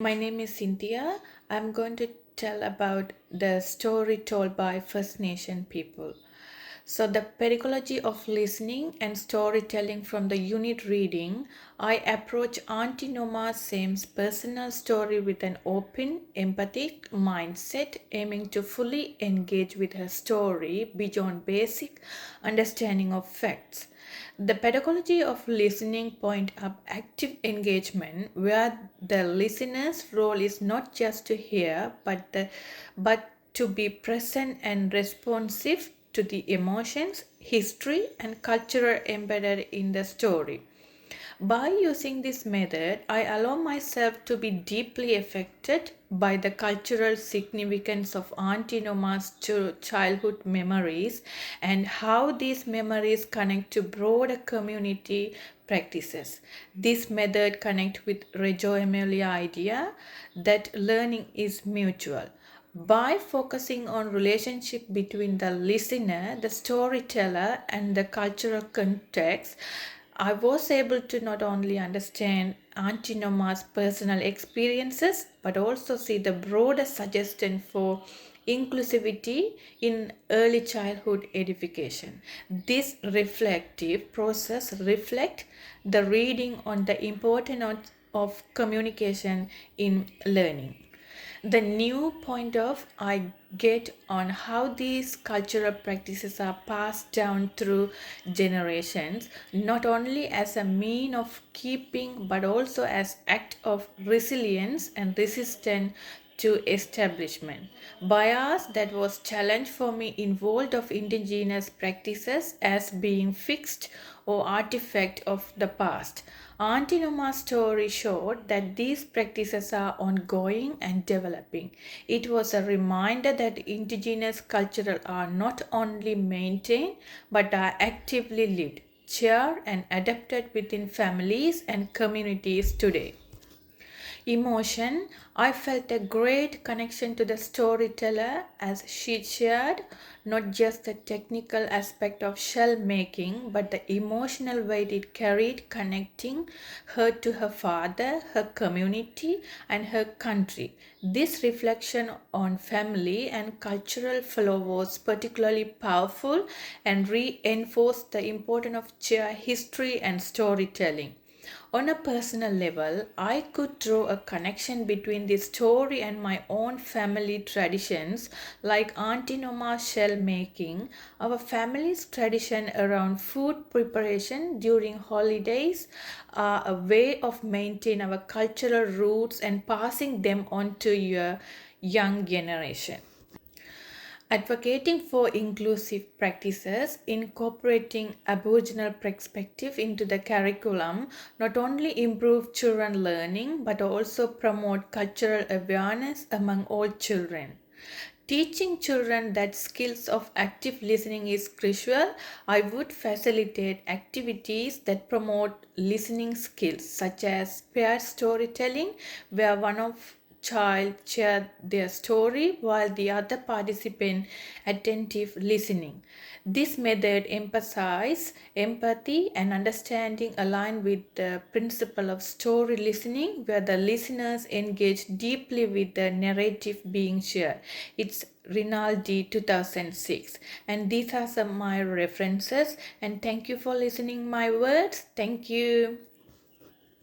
My name is Cynthia. I'm going to tell about the story told by First Nation people. So, the pedagogy of listening and storytelling from the unit reading, I approach Auntie Noma Sam's personal story with an open, empathic mindset, aiming to fully engage with her story beyond basic understanding of facts. The pedagogy of listening point up active engagement where the listener's role is not just to hear but to be present and responsive to the emotions, history and culture embedded in the story. By using this method, I allow myself to be deeply affected by the cultural significance of Auntie Noma's childhood memories and how these memories connect to broader community practices. This method connects with Reggio Emilia idea that learning is mutual. By focusing on relationship between the listener, the storyteller and the cultural context, I was able to not only understand Auntie Noma's personal experiences but also see the broader suggestion for inclusivity in early childhood education. This reflective process reflects the reading on the importance of communication in learning. The new point of I get on how these cultural practices are passed down through generations, not only as a mean of keeping but also as act of resilience and resistance to establishment. Bias that was challenged for me involved of indigenous practices as being fixed or artifact of the past. Auntie Numa's story showed that these practices are ongoing and developing. It was a reminder that indigenous cultures are not only maintained but are actively lived, shared, and adapted within families and communities today. Emotion, I felt a great connection to the storyteller as she shared not just the technical aspect of shell making but the emotional weight it carried, connecting her to her father, her community, and her country. This reflection on family and cultural flow was particularly powerful and reinforced the importance of shared history and storytelling. On a personal level, I could draw a connection between this story and my own family traditions, like Auntie Noma's shell making. Our family's tradition around food preparation during holidays are a way of maintaining our cultural roots and passing them on to your young generation. Advocating for inclusive practices, incorporating Aboriginal perspective into the curriculum not only improve children learning but also promote cultural awareness among all children. Teaching children that skills of active listening is crucial, I would facilitate activities that promote listening skills such as paired storytelling where one of child share their story while the other participant attentive listening. This method emphasizes empathy and understanding aligned with the principle of story listening where the listeners engage deeply with the narrative being shared. It's Rinaldi 2006 and these are some my references and thank you for listening my words. Thank you.